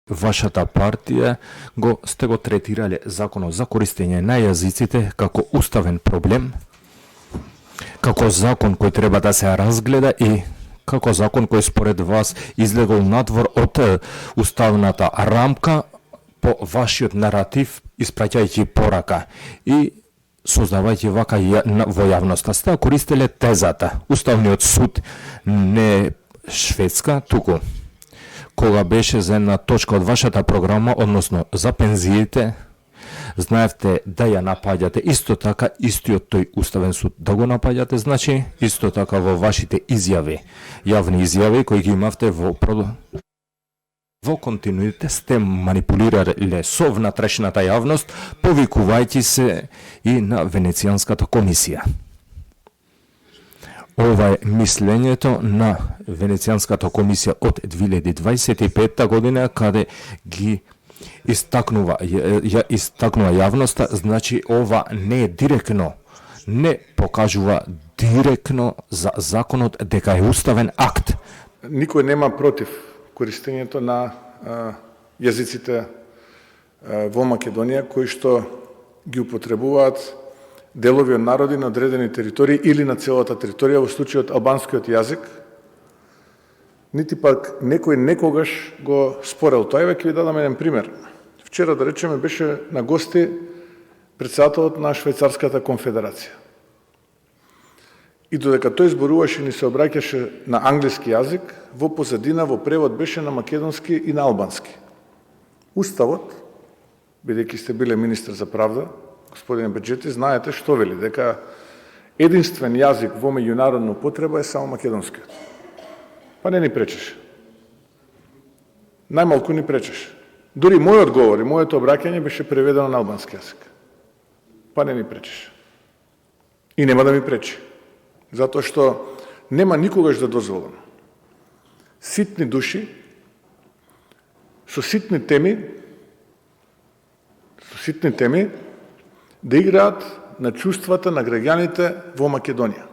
Вашата партија сте го третирале законот за користење на јазиците како уставен проблем, како закон кој треба да се разгледа и како закон кој според вас излегол надвор од уставната рамка по вашиот наратив, испраќајќи порака и создавајќи вака во јавноста. Сте користеле тезата. Уставниот суд не Шведска, туку кога беше за една точка од вашата програма, односно за пензиите, знаевте да ја напаѓате, исто така истиот тој уставен суд да го напаѓате, значи исто така во вашите изјави, јавни изјави кои ги имавте во континуитет сте манипулирале со внатрешната јавност, повикувајќи се и на Венецијанската комисија. Ова е мислењето на Венецијанската комисија од 2025 година, каде ги истакнува јавноста, значи ова не е директно, не покажува директно за законот дека е уставен акт. Никој нема против користењето на јазиците во Македонија, кои што ги употребуваат делови од народи на одредени територии или на целата територија, во случајот албанскиот јазик, нити пак некој некогаш го спорел тоа. Ќе ви дадам еден пример. Вчера, да речеме, беше на гости претседателот на Швајцарската конфедерација. И додека тој зборуваше и ни се обраќаше на англиски јазик, во позадина, во превод беше на македонски и на албански. Уставот, бидејќи сте биле министер за правда, господине Беџети, знаете што вели, дека единствен јазик во меѓународна употреба е само македонскиот. Па не ни пречеше. Најмалку ни пречеше. Дури мојот говор и моето обраќање беше преведено на албански јазик. Па не ни пречеше. И нема да ми пречи. Затоа што нема никогаш да дозволам ситни души со ситни теми да играат на чувствата на граѓаните во Македонија.